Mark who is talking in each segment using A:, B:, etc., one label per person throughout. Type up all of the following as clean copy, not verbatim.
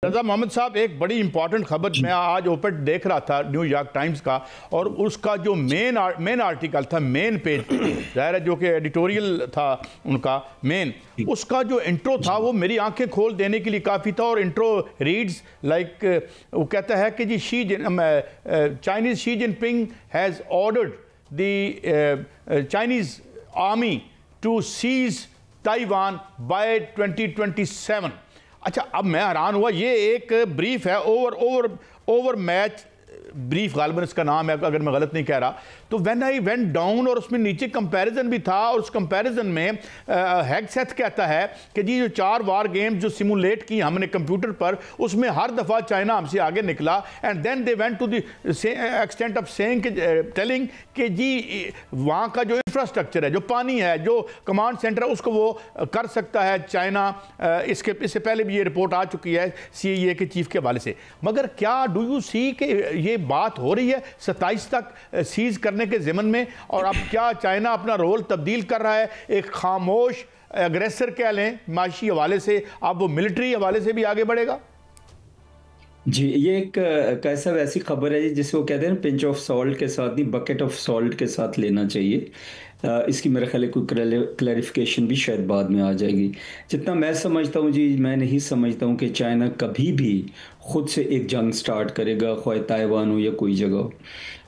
A: رضا محمد صاحب، ایک بڑی امپورٹنٹ خبر میں آج اوپن دیکھ رہا تھا نیو یارک ٹائمز کا، اور اس کا جو مین آرٹیکل تھا، مین پیج ظاہر ہے جو کہ ایڈیٹوریل تھا ان کا مین، اس کا جو انٹرو تھا وہ میری آنکھیں کھول دینے کے لیے کافی تھا. اور انٹرو ریڈز لائک، وہ کہتا ہے کہ جی Chinese Xi Jinping has ordered the Chinese army to seize Taiwan by 2027. اچھا، اب میں حیران ہوا، یہ ایک بریف ہے، اوور میچ بریف غالباً اس کا نام ہے اگر میں غلط نہیں کہہ رہا. تو وین آئی وینٹ ڈاؤن، اور اس میں نیچے کمپیریزن بھی تھا، اور اس کمپیریزن میں ہیگسیتھ کہتا ہے کہ جی جو 4 وار گیم جو سیمولیٹ کی ہم نے کمپیوٹر پر، اس میں ہر دفعہ چائنا ہم سے آگے نکلا. And then they went to the extent of saying, telling کہ جی وہاں کا جو انفراسٹرکچر ہے، جو پانی ہے، جو کمانڈ سینٹر ہے، اس کو وہ کر سکتا ہے چائنا. اس سے پہلے بھی یہ رپورٹ آ چکی ہے CIA کے چیف کے حوالے سے. مگر کیا ڈو یو سی کہ یہ بات ہو رہی ہے 27 تک سیز کرنے کے ضمن میں؟ اور اب کیا چائنا اپنا رول تبدیل کر رہا ہے، ایک خاموش اگریسر کہہ لیں معاشی حوالے سے، اب وہ ملٹری حوالے سے بھی آگے بڑھے گا؟
B: جی، یہ ایک کیسا ویسی خبر ہے جسے وہ کہتے ہیں پنچ آف سالٹ کے ساتھ نہیں، بکٹ آف سالٹ کے ساتھ لینا چاہیے. اس کی میرے خیال ہے کوئی کلیریفیکیشن بھی شاید بعد میں آ جائے گی. جتنا میں سمجھتا ہوں جی، میں نہیں سمجھتا ہوں کہ چائنا کبھی بھی خود سے ایک جنگ سٹارٹ کرے گا، خواہ تائیوان ہو یا کوئی جگہ ہو.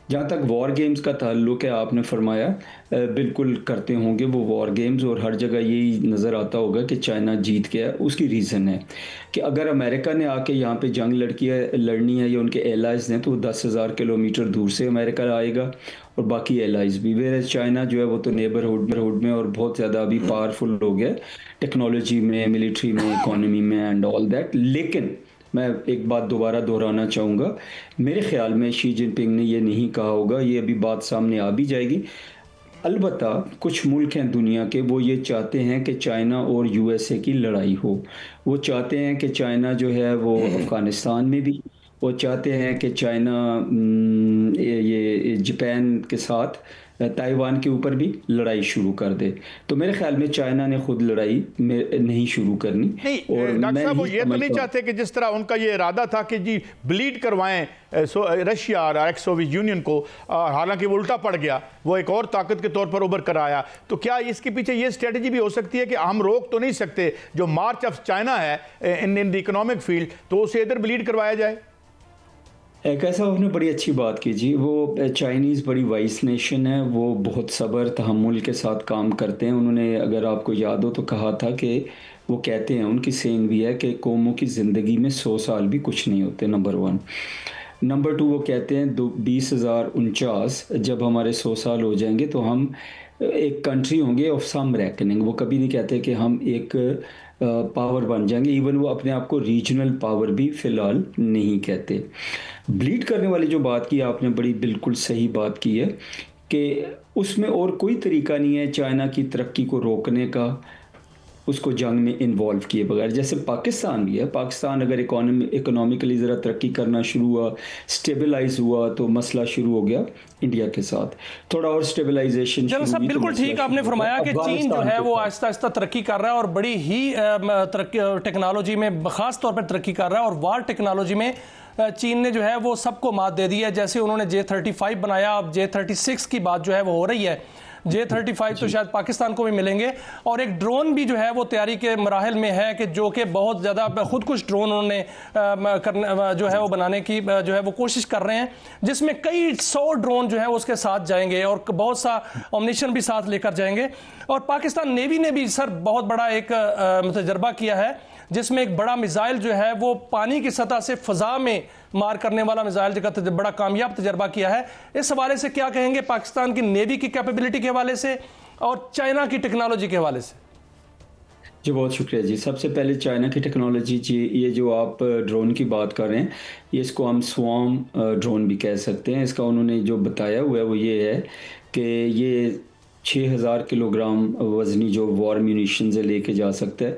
B: جہاں تک وار گیمز کا تعلق ہے، آپ نے فرمایا بالکل کرتے ہوں گے وہ وار گیمز، اور ہر جگہ یہی نظر آتا ہوگا کہ چائنا جیت گیا. اس کی ریزن ہے کہ اگر امریکہ نے آ کے یہاں پہ جنگ لڑنی ہے یا ان کے ایلائز ہیں، تو وہ 10,000 کلومیٹر دور سے امریکہ آئے گا، اور باقی ایلائز بھی. ویئرز چائنا جو ہے وہ تو نیبرہڈ میں اور بہت زیادہ ابھی پاورفل ہو گیا ٹیکنالوجی میں، ملٹری میں، اکانومی میں اینڈ آل دیٹ. لیکن میں ایک بات دوبارہ دہرانا چاہوں گا، میرے خیال میں شی جن پنگ نے یہ نہیں کہا ہوگا، یہ ابھی بات سامنے آ بھی جائے گی. البتہ کچھ ملک ہیں دنیا کے، وہ یہ چاہتے ہیں کہ چائنا اور USA کی لڑائی ہو. وہ چاہتے ہیں کہ چائنا جو ہے وہ افغانستان میں بھی، وہ چاہتے ہیں کہ چائنا یہ جاپان کے ساتھ تائیوان کے اوپر بھی لڑائی شروع کر دے. تو میرے خیال میں چائنا نے خود لڑائی نہیں شروع کرنی.
A: نہیں ڈاکٹر صاحب، وہ یہ تو نہیں چاہتے کہ جس طرح ان کا یہ ارادہ تھا کہ جی بلیڈ کروائیں رشیا اور ایکس سوویت یونین کو، حالانکہ وہ الٹا پڑ گیا، وہ ایک اور طاقت کے طور پر ابھر کر آیا. تو کیا اس کے پیچھے یہ اسٹریٹجی بھی ہو سکتی ہے کہ ہم روک تو نہیں سکتے جو مارچ آف چائنا ہے ان دی اکنامک فیلڈ، تو اسے ادھر بلیڈ کروایا جائے؟
B: ایک ایسا آپ نے بڑی اچھی بات کی جی. وہ چائنیز بڑی وائس نیشن ہے، وہ بہت صبر تحمل کے ساتھ کام کرتے ہیں. انہوں نے، اگر آپ کو یاد ہو تو، کہا تھا کہ وہ کہتے ہیں، ان کی سینگ بھی ہے کہ قوموں کی زندگی میں 100 سال بھی کچھ نہیں ہوتے. نمبر 1. نمبر 2، وہ کہتے ہیں 2049 جب ہمارے 100 سال ہو جائیں گے تو ہم ایک کنٹری ہوں گے آف سم ریکننگ. وہ کبھی نہیں کہتے کہ ہم ایک پاور بن جائیں گے. ایون وہ اپنے آپ کو ریجنل پاور بھی فی الحال نہیں کہتے. بلیڈ کرنے والی جو بات کی آپ نے، بڑی بالکل صحیح بات کی ہے کہ اس میں اور کوئی طریقہ نہیں ہے چائنا کی ترقی کو روکنے کا، اس کو جنگ میں انوالو کیے بغیر. جیسے پاکستان بھی ہے، پاکستان اگر اکنامکلی ذرا ترقی کرنا شروع ہوا، سٹیبلائز ہوا، تو مسئلہ شروع ہو گیا انڈیا کے ساتھ. تھوڑا اور سٹیبلائزیشن
C: جنرل صاحب بالکل ٹھیک آپ نے فرمایا کہ چین جو ہے وہ آہستہ آہستہ ترقی کر رہا ہے، اور بڑی ہی ٹیکنالوجی میں خاص طور پر ترقی کر رہا ہے. اور وار ٹیکنالوجی میں چین نے جو ہے وہ سب کو مات دے دی ہے. جیسے انہوں نے J-35 بنایا، اب J-36 کی بات جو ہے وہ ہو رہی ہے. J-35 تو شاید پاکستان کو بھی ملیں گے. اور ایک ڈرون بھی جو ہے وہ تیاری کے مراحل میں ہے، کہ جو کہ بہت زیادہ خود کش ڈرون انہوں نے جو ہے وہ بنانے کی جو ہے وہ کوشش کر رہے ہیں، جس میں کئی 100 ڈرون جو ہے اس کے ساتھ جائیں گے، اور بہت سا امنیشن بھی ساتھ لے کر جائیں گے. اور پاکستان نیوی نے بھی سر بہت بڑا ایک تجربہ کیا ہے، جس میں ایک بڑا میزائل جو ہے وہ پانی کی سطح سے فضا میں مار کرنے والا میزائل کا بڑا کامیاب تجربہ کیا ہے. اس حوالے سے کیا کہیں گے پاکستان کی نیوی کی کیپیبلٹی کے حوالے سے اور چائنا کی ٹیکنالوجی کے حوالے سے؟
B: جی بہت شکریہ جی. سب سے پہلے چائنا کی ٹیکنالوجی جی، یہ جو آپ ڈرون کی بات کر رہے ہیں، یہ اس کو ہم سوام ڈرون بھی کہہ سکتے ہیں. اس کا انہوں نے جو بتایا ہوا ہے وہ یہ ہے کہ یہ 6,000 کلو گرام وزنی جو وار میونیشن سے لے کے جا سکتا ہے.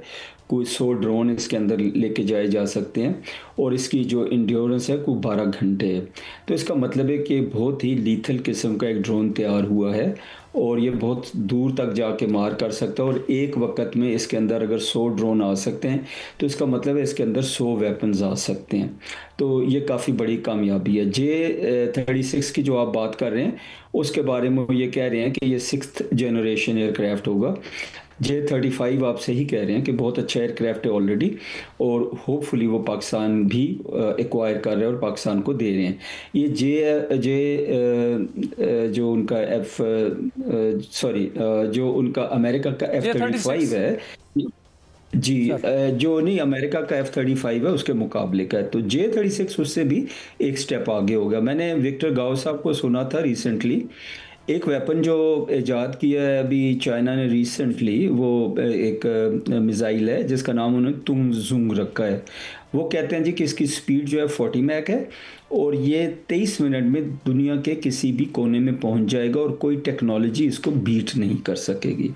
B: کوئی 100 ڈرون اس کے اندر لے کے جائے جا سکتے ہیں، اور اس کی جو انڈیورنس ہے کوئی 12 گھنٹے ہے۔ تو اس کا مطلب ہے کہ بہت ہی لیتھل قسم کا ایک ڈرون تیار ہوا ہے، اور یہ بہت دور تک جا کے مار کر سکتا ہے، اور ایک وقت میں اس کے اندر اگر 100 ڈرون آ سکتے ہیں تو اس کا مطلب ہے اس کے اندر 100 ویپنز آ سکتے ہیں۔ تو یہ کافی بڑی کامیابی ہے۔ J-36 کی جو آپ بات کر رہے ہیں اس کے بارے میں وہ یہ کہہ رہے ہیں کہ یہ 6th جنریشن ایئر کرافٹ ہوگا۔ J-35 آپ صحیح کہہ رہے ہیں کہ بہت اچھا ایئر کرافٹ ہے آلریڈی، اور ہوپ فلی وہ پاکستان بھی ایکوائر کر رہے ہیں اور پاکستان کو دے رہے ہیں۔ یہ جو ان کا جو ان کا امریکہ کا F-35 ہے، جی جو نہیں امریکہ کا F-35 ہے اس کے مقابلے کا ہے، تو J-36 اس سے بھی ایک سٹیپ آگے ہوگا۔ میں نے وکٹر گاؤ صاحب کو سنا تھا ریسنٹلی، ایک ویپن جو ایجاد کیا ہے ابھی چائنا نے ریسنٹلی، وہ ایک میزائل ہے جس کا نام انہوں نے تنگ زنگ رکھا ہے۔ وہ کہتے ہیں جی کہ اس کی سپیڈ جو ہے 40 میک ہے، اور یہ 23 منٹ میں دنیا کے کسی بھی کونے میں پہنچ جائے گا، اور کوئی ٹیکنالوجی اس کو بیٹ نہیں کر سکے گی۔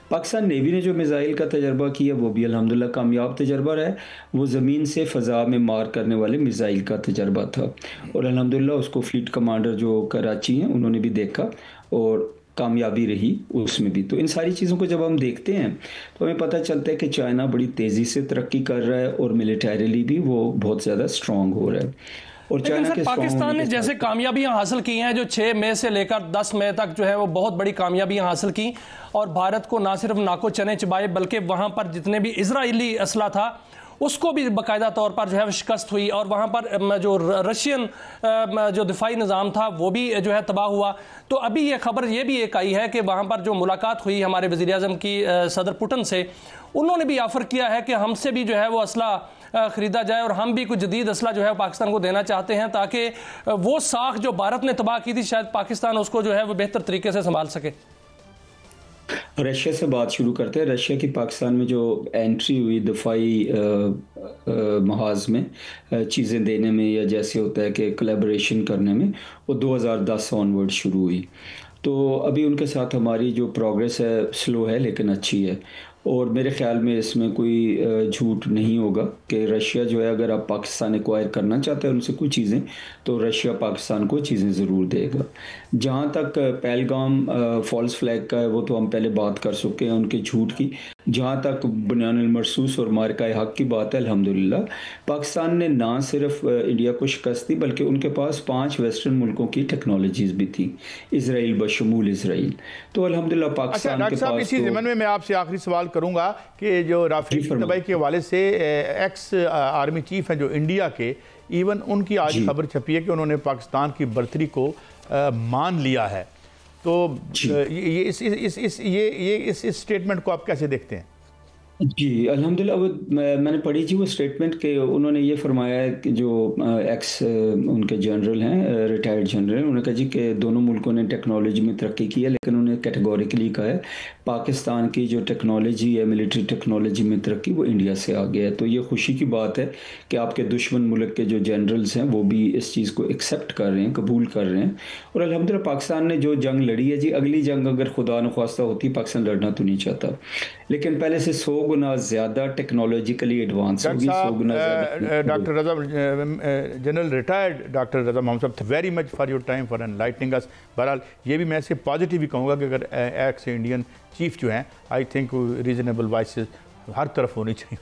B: پاکستان نیوی نے جو میزائل کا تجربہ کیا وہ بھی الحمدللہ کامیاب تجربہ رہا ہے۔ وہ زمین سے فضا میں مار کرنے والے میزائل کا تجربہ تھا، اور الحمدللہ اس کو فلیٹ کمانڈر جو کراچی ہیں انہوں نے بھی دیکھا اور کامیابی رہی اس میں بھی۔ تو ان ساری چیزوں کو جب ہم دیکھتے ہیں تو ہمیں پتہ چلتا ہے کہ چائنا بڑی تیزی سے ترقی کر رہا ہے، اور ملیٹریلی بھی وہ بہت زیادہ سٹرونگ ہو رہا ہے۔ اور
C: لیکن سر پاکستان نے جیسے کامیابیاں حاصل کی ہیں، جو 6 مئی سے لے کر 10 مئی تک جو ہے وہ بہت بڑی کامیابیاں حاصل کی، اور بھارت کو نہ صرف ناکو چنے چبائے بلکہ وہاں پر جتنے بھی اسرائیلی اسلحہ تھا اس کو بھی باقاعدہ طور پر جو ہے شکست ہوئی، اور وہاں پر جو رشین جو دفاعی نظام تھا وہ بھی جو ہے تباہ ہوا۔ تو ابھی یہ خبر یہ بھی ایک آئی ہے کہ وہاں پر جو ملاقات ہوئی ہمارے وزیر اعظم کی صدر پوٹن سے، انہوں نے بھی آفر کیا ہے کہ ہم سے بھی جو ہے وہ اسلحہ خریدا جائے، اور ہم بھی کچھ جدید اسلحہ جو ہے پاکستان کو دینا چاہتے ہیں تاکہ وہ ساکھ جو بھارت نے تباہ کی تھی شاید پاکستان اس کو جو ہے وہ بہتر طریقے سے سنبھال سکے۔
B: رشیا سے بات شروع کرتے ہیں۔ رشیا کی پاکستان میں جو انٹری ہوئی دفاعی محاذ میں چیزیں دینے میں، یا جیسے ہوتا ہے کہ کولیبریشن کرنے میں، وہ 2010 آنورڈ شروع ہوئی۔ تو ابھی ان کے ساتھ ہماری جو پروگریس ہے سلو ہے لیکن اچھی ہے، اور میرے خیال میں اس میں کوئی جھوٹ نہیں ہوگا کہ رشیا جو ہے اگر آپ پاکستان ایکوائر کرنا چاہتے ہیں ان سے کوئی چیزیں، تو رشیا پاکستان کو چیزیں ضرور دے گا۔ جہاں تک پہلگام فالس فلیگ کا ہے وہ تو ہم پہلے بات کر چکے ہیں ان کے جھوٹ کی۔ جہاں تک بنیان المرصوص اور مارکہ حق کی بات ہے، الحمدللہ پاکستان نے نہ صرف انڈیا کو شکست دی بلکہ ان کے پاس 5 ویسٹرن ملکوں کی ٹیکنالوجیز بھی تھی، اسرائیل بشمول اسرائیل۔ تو الحمدللہ پاکستان کے پاس
A: اسی ضمن میں آپ سے آخری سوال کروں گا کہ جو رافیل تباہی کے حوالے سے ایکس آرمی چیف ہیں جو انڈیا کے، ایون ان کی آج خبر چھپی ہے کہ انہوں نے پاکستان کی برتری کو مان لیا ہے، تو یہ اس اسٹیٹمنٹ کو آپ کیسے دیکھتے ہیں؟
B: جی الحمدللہ، وہ میں نے پڑھی تھی وہ اسٹیٹمنٹ کہ انہوں نے یہ فرمایا ہے کہ جو ایکس ان کے جنرل ہیں، ریٹائرڈ جنرل، انہوں نے کہا جی کہ دونوں ملکوں نے ٹیکنالوجی میں ترقی کی ہے، لیکن انہوں نے کیٹیگوریکلی کہا ہے پاکستان کی جو ٹیکنالوجی ہے، ملٹری ٹیکنالوجی میں ترقی، وہ انڈیا سے آگے ہے۔ تو یہ خوشی کی بات ہے کہ آپ کے دشمن ملک کے جو جنرلز ہیں وہ بھی اس چیز کو ایکسیپٹ کر رہے ہیں، قبول کر رہے ہیں، اور الحمدللہ پاکستان نے جو جنگ لڑی ہے، جی اگلی جنگ اگر خدا نخواستہ ہوتی پاکستان لڑنا تو نہیں چاہتا، لیکن پہلے سے 100 گنا زیادہ ٹیکنالوجیکلی ایڈوانس ہوگی، 100 گنا زیادہ۔
A: Doctor Raza, general retired doctor Raza Muhammad صاحب، very much for your time for enlightening us. بہرحال یہ بھی میں سے پازیٹیو بھی کہوں گا کہ اگر ایکس انڈین چیف جو ہیں، آئی تھنک ریزنیبل وائسز ہر طرف ہونی چاہیے۔